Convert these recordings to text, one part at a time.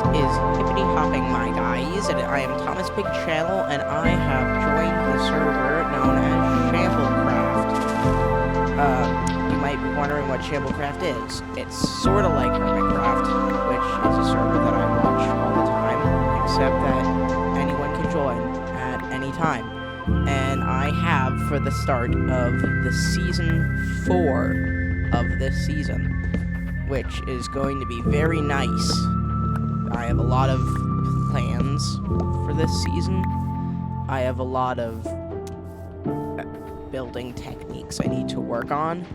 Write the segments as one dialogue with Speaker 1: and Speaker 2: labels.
Speaker 1: is hippity hopping, my guys, and I am Thomas Pig Channel, and I have joined the server known as SHAMBLECRAFT. You might be wondering what SHAMBLECRAFT is. It's sort of like HermitCraft, which is a server that I watch all the time, except that anyone can join at any time. And I have for the start of the season 4 of this season, which is going to be very nice. I have a lot of plans for this season. I have a lot of building techniques I need to work on,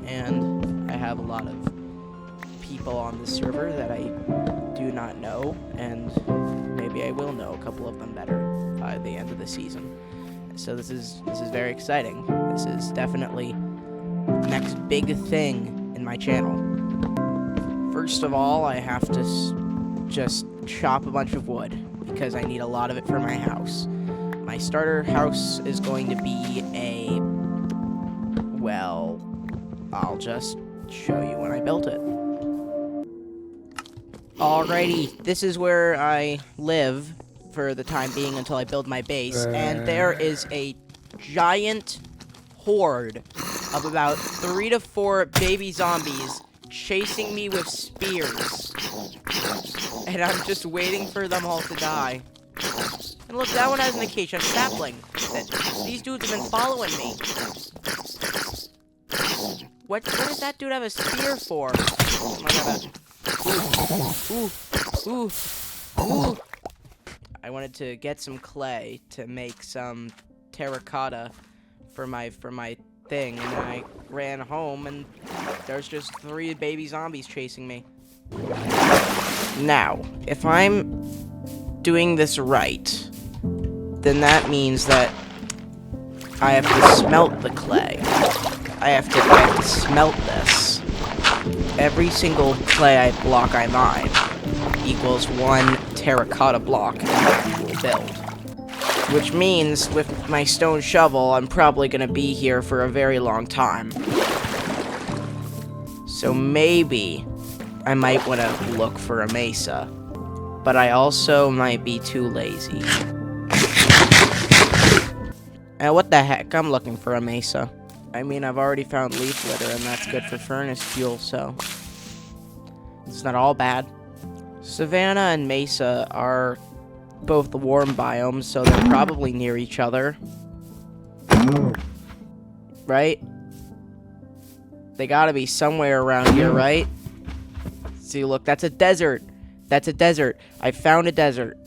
Speaker 1: and I have a lot of people on the server that I do not know, and maybe I will know a couple of them better by the end of the season. So this is very exciting. This is definitely the next big thing in my channel. First of all, I have to just chop a bunch of wood, because I need a lot of it for my house. My starter house is going to be well, I'll just show you when I built it. Alrighty, this is where I live for the time being until I build my base, and there is a giant horde of about 3 to 4 baby zombies chasing me with spears, and I'm just waiting for them all to die. And look, that one has an acacia sapling. These dudes have been following me. What does that dude have a spear for? Oh my god. Ooh. I wanted to get some clay to make some terracotta for my thing, and then I ran home and there's just 3 baby zombies chasing me. Now, if I'm doing this right, then that means that I have to smelt the clay. I have to smelt this. Every single clay block I mine equals 1 terracotta block in the actual build. Which means, with my stone shovel, I'm probably gonna be here for a very long time. So maybe I might want to look for a mesa, but I also might be too lazy. And what the heck, I'm looking for a mesa. I mean, I've already found leaf litter, and that's good for furnace fuel, so it's not all bad. Savanna and mesa are both the warm biomes, so they're probably near each other. Right? They gotta be somewhere around here, right? See, look, that's a desert. That's a desert. I found a desert.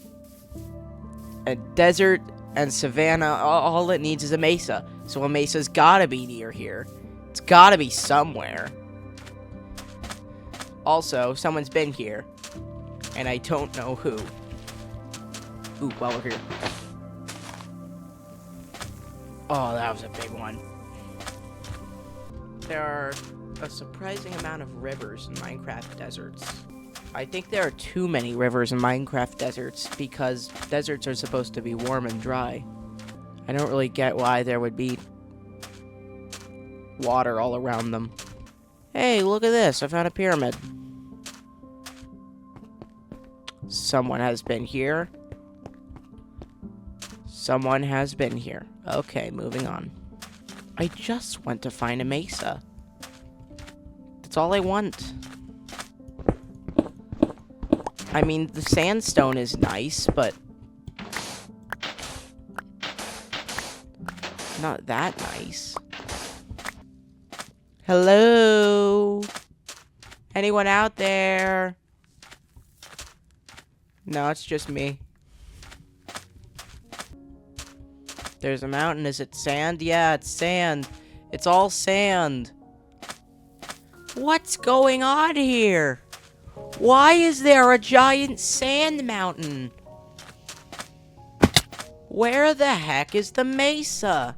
Speaker 1: A desert and savanna, all it needs is a mesa. So a mesa's gotta be near here. It's gotta be somewhere. Also, someone's been here, and I don't know who. Ooh, while we're here. Oh, that was a big one. There are a surprising amount of rivers in Minecraft deserts. I think there are too many rivers in Minecraft deserts, because deserts are supposed to be warm and dry. I don't really get why there would be water all around them. Hey, look at this. I found a pyramid. Someone has been here. Someone has been here. Okay, moving on. I just want to find a mesa. That's all I want. I mean, the sandstone is nice, but not that nice. Hello? Anyone out there? No, it's just me. There's a mountain. Is it sand? Yeah, it's sand. It's all sand. What's going on here? Why is there a giant sand mountain? Where the heck is the mesa?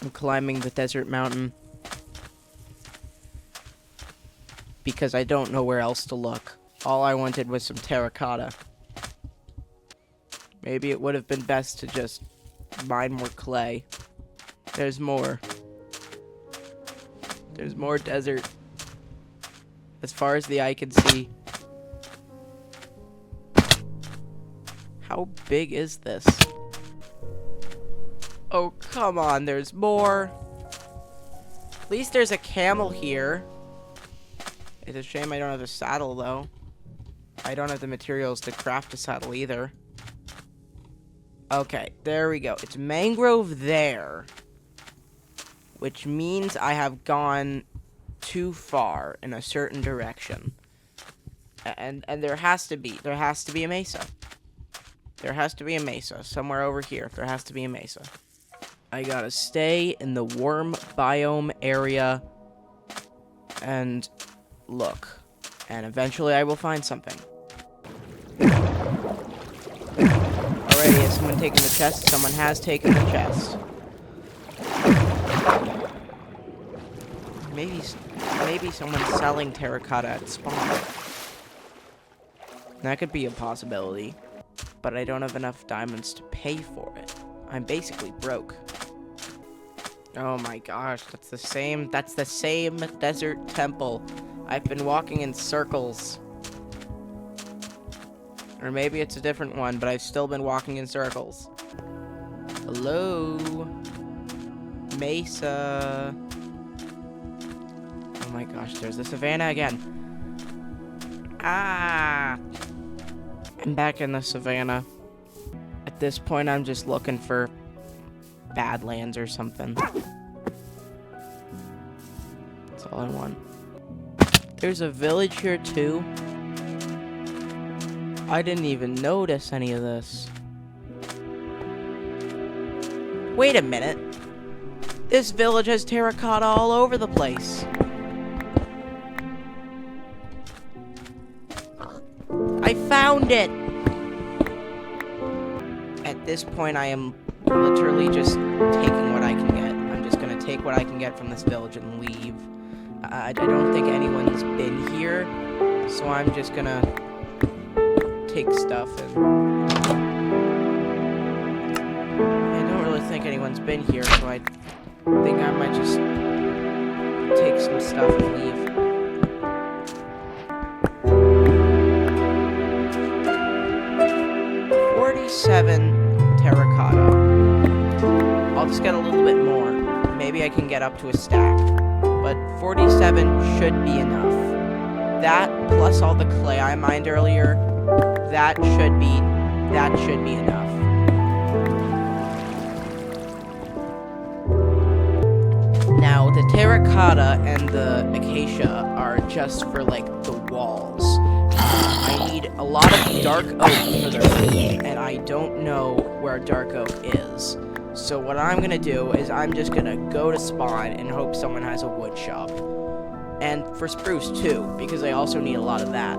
Speaker 1: I'm climbing the desert mountain because I don't know where else to look. All I wanted was some terracotta. Maybe it would have been best to just mine more clay. There's more. There's more desert. as far as the eye can see. How big is this? Oh, come on, there's more. At least there's a camel here. It's a shame I don't have a saddle, though. I don't have the materials to craft a saddle either. Okay, there we go. It's mangrove there. Which means I have gone too far in a certain direction. And there has to be a mesa. There has to be a mesa. Somewhere over here, there has to be a mesa. I gotta stay in the warm biome area and look. And eventually I will find something. Alrighty, has someone taken the chest? Someone has taken the chest. Maybe someone's selling terracotta at spawn. That could be a possibility. But I don't have enough diamonds to pay for it. I'm basically broke. Oh my gosh, that's the same desert temple. I've been walking in circles. Or maybe it's a different one, but I've still been walking in circles. Hello? Mesa. Oh my gosh, there's the savannah again. Ah! I'm back in the savannah. At this point, I'm just looking for Badlands or something. That's all I want. There's a village here too. I didn't even notice any of this. Wait a minute. This village has terracotta all over the place. I found it! At this point, I am literally just taking what I can get. I'm just gonna take what I can get from this village and leave. I don't think anyone's been here, so I'm just gonna take stuff and... I don't really think anyone's been here, so I think I might just take some stuff and leave. Terracotta. I'll just get a little bit more. Maybe I can get up to a stack. But 47 should be enough. That plus all the clay I mined earlier, that should be enough. Now the terracotta and the acacia are just for like the walls. I need a lot of dark oak for the roof, and I don't know where dark oak is. So what I'm gonna do is I'm just gonna go to spawn and hope someone has a wood shop. And for spruce too, because I also need a lot of that.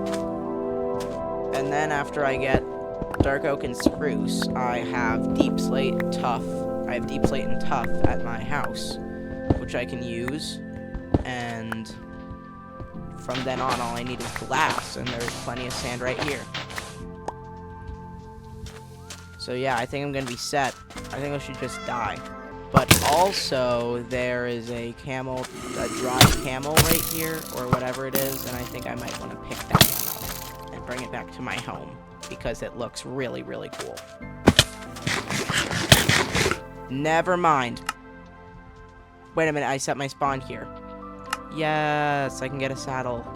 Speaker 1: And then after I get dark oak and spruce, I have deep slate and tuff. I have deep slate and tuff at my house, which I can use, and from then on, all I need is glass, and there's plenty of sand right here. So yeah, I think I'm gonna be set. I think I should just die. But also, there is a camel, a dry camel right here, or whatever it is, and I think I might want to pick that one up and bring it back to my home, because it looks really, really cool. Never mind. Wait a minute, I set my spawn here. Yes, I can get a saddle.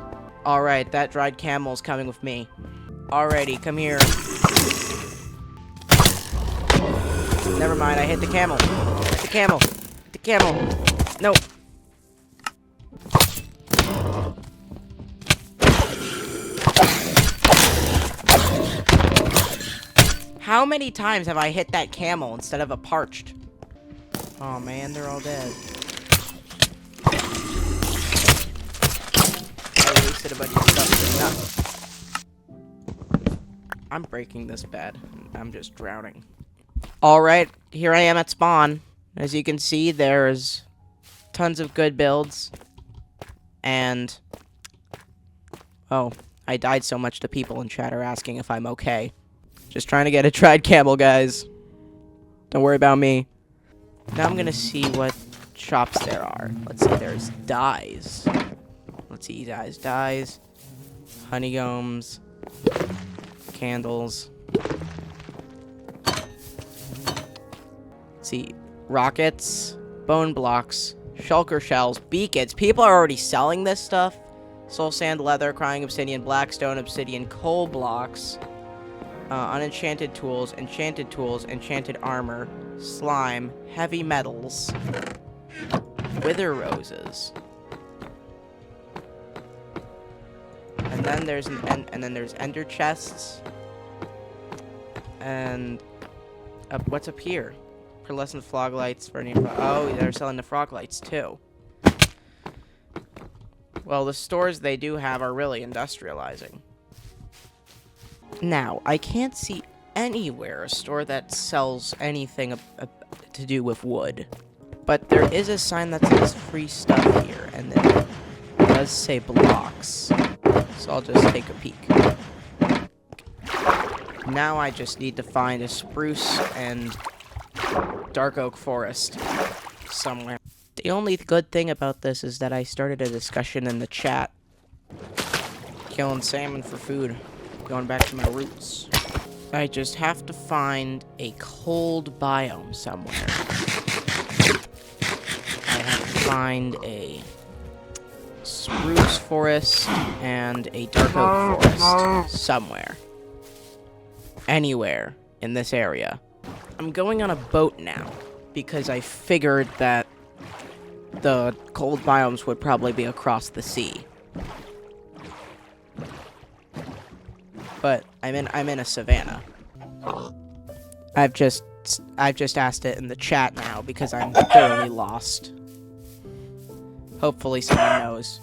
Speaker 1: Alright, that dried camel's coming with me. Alrighty, come here. Never mind, I hit the camel. Hit the camel. Hit the camel. No. How many times have I hit that camel instead of a parched? Oh man, they're all dead. A bunch of stuff. I'm breaking this bed. I'm just drowning. Alright, here I am at spawn. As you can see, there's tons of good builds. And... oh, I died so much to people in chat are asking if I'm okay. Just trying to get a tried camel, guys. Don't worry about me. Now I'm gonna see what shops there are. Let's see, there's dyes. Let's see, dyes, honeycombs, candles. Let's see, rockets, bone blocks, shulker shells, beacons. People are already selling this stuff. Soul sand, leather, crying obsidian, blackstone, obsidian, coal blocks, unenchanted tools, enchanted armor, slime, heavy metals, wither roses. And then there's there's ender chests. And what's up here? Pearlescent frog lights for oh, they're selling the frog lights too. Well, the stores they do have are really industrializing. Now, I can't see anywhere a store that sells anything to do with wood. But there is a sign that says free stuff here, and it does say blocks. So I'll just take a peek. Now I just need to find a spruce and dark oak forest somewhere. The only good thing about this is that I started a discussion in the chat. Killing salmon for food. Going back to my roots. I just have to find a cold biome somewhere. I have to find a spruce forest and a dark oak forest somewhere. Anywhere in this area. I'm going on a boat now because I figured that the cold biomes would probably be across the sea. But I'm in a savanna. I've just asked it in the chat now because I'm thoroughly lost. Hopefully someone knows.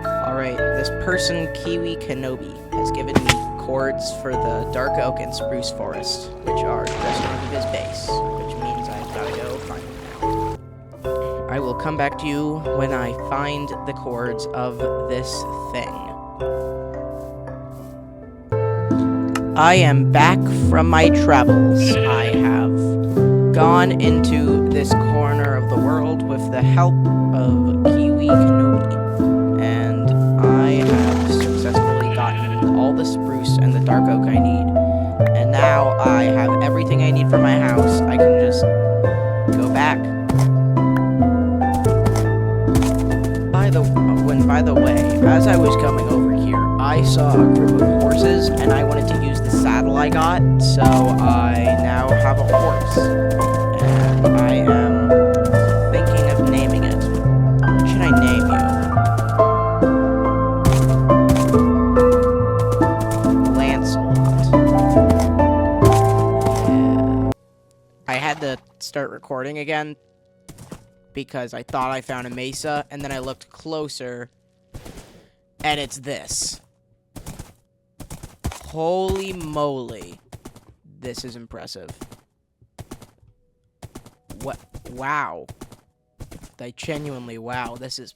Speaker 1: Alright, this person, Kiwi Kenobi, has given me cords for the dark oak and spruce forest, which are just north of his base, which means I've gotta go find them now. I will come back to you when I find the cords of this thing. I am back from my travels. I have gone into this corner of the world with the help of Kiwi Kenobi, and I have successfully gotten all the spruce and the dark oak I need, and now I have everything I need for my house. I can just go back. By the way, as I was coming over here, I saw a group of horses, and I wanted to use the saddle I got, so I now have a horse, and I am thinking of naming it. What should I name you? Lancelot. Yeah. I had to start recording again because I thought I found a mesa, and then I looked closer, and it's this. Holy moly. This is impressive. What? Wow. Like, genuinely, wow. This is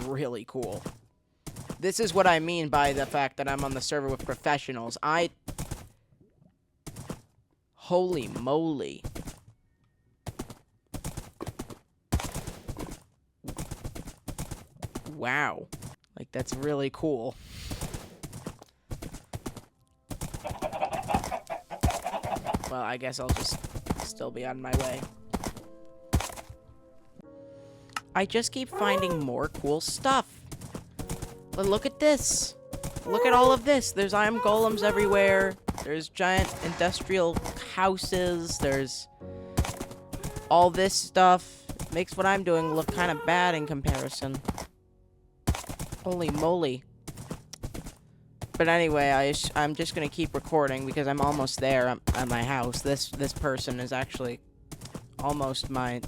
Speaker 1: really cool. This is what I mean by the fact that I'm on the server with professionals. Holy moly. Wow. Like, that's really cool. Well, I guess I'll just still be on my way. I just keep finding more cool stuff. But look at this. Look at all of this. There's iron golems everywhere. There's giant industrial houses. There's all this stuff. Makes what I'm doing look kind of bad in comparison. Holy moly. But anyway, I'm just gonna keep recording because I'm almost there at my house. This person is actually almost my...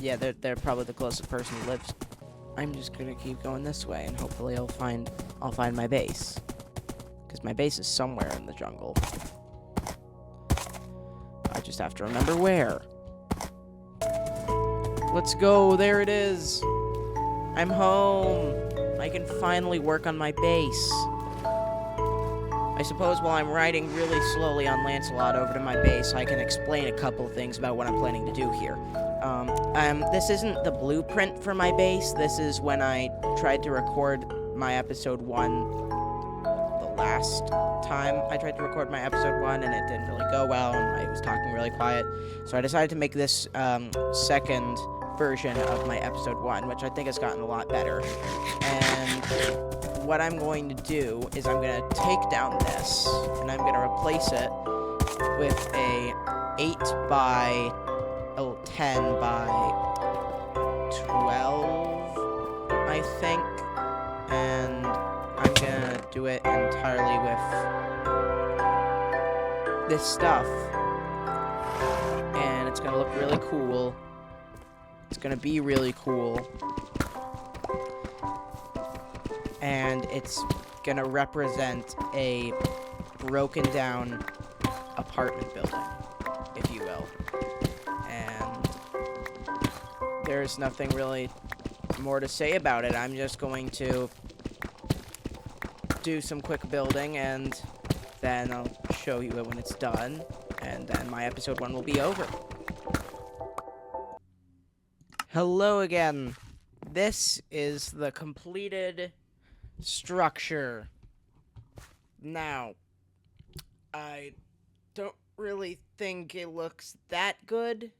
Speaker 1: Yeah, they're probably the closest person who lives. I'm just gonna keep going this way, and hopefully I'll find my base. Because my base is somewhere in the jungle. I just have to remember where. Let's go, there it is. I'm home. I can finally work on my base. I suppose while I'm riding really slowly on Lancelot over to my base, I can explain a couple things about what I'm planning to do here. This isn't the blueprint for my base. This is when I tried to record my episode 1 the last time I tried to record my episode 1, and it didn't really go well, and I was talking really quiet. So I decided to make this second version of my episode 1, which I think has gotten a lot better. And what I'm going to do is I'm going to take down this, and I'm going to replace it with a 8 by 10 by 12, I think, and I'm gonna do it entirely with this stuff, and it's gonna look really cool. It's gonna be really cool, and it's gonna represent a broken down apartment building, if you will. And there's nothing really more to say about it. I'm just going to do some quick building, and then I'll show you it when it's done, and then my episode 1 will be over. Hello again. This is the completed structure. Now, I don't really think it looks that good.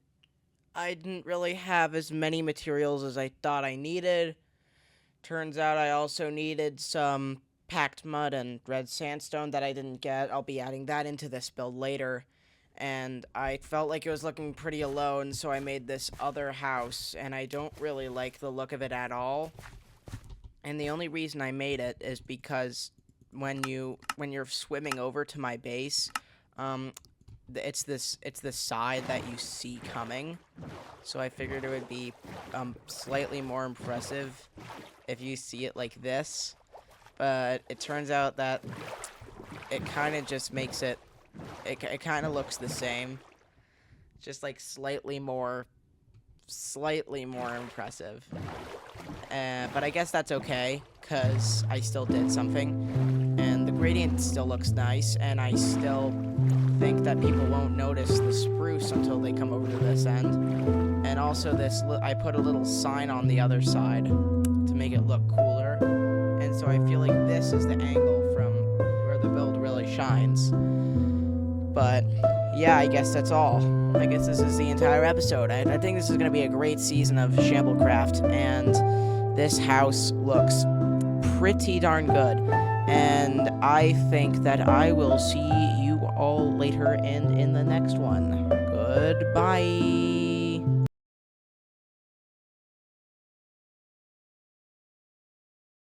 Speaker 1: I didn't really have as many materials as I thought I needed. Turns out I also needed some packed mud and red sandstone that I didn't get. I'll be adding that into this build later. And I felt like it was looking pretty alone, so I made this other house, and I don't really like the look of it at all. And the only reason I made it is because when you're swimming over to my base, it's this side that you see coming. So I figured it would be slightly more impressive if you see it like this. But it turns out that it kind of just makes it kind of looks the same, just like slightly more impressive. But I guess that's okay, because I still did something, and the gradient still looks nice, and I still think that people won't notice the spruce until they come over to this end. And also I put a little sign on the other side to make it look cooler, and so I feel like this is the angle from where the build really shines. But yeah, I guess that's all. I guess this is the entire episode. I think this is going to be a great season of SHAMBLECRAFT, and this house looks pretty darn good. And I think that I will see you all later and in the next one. Goodbye.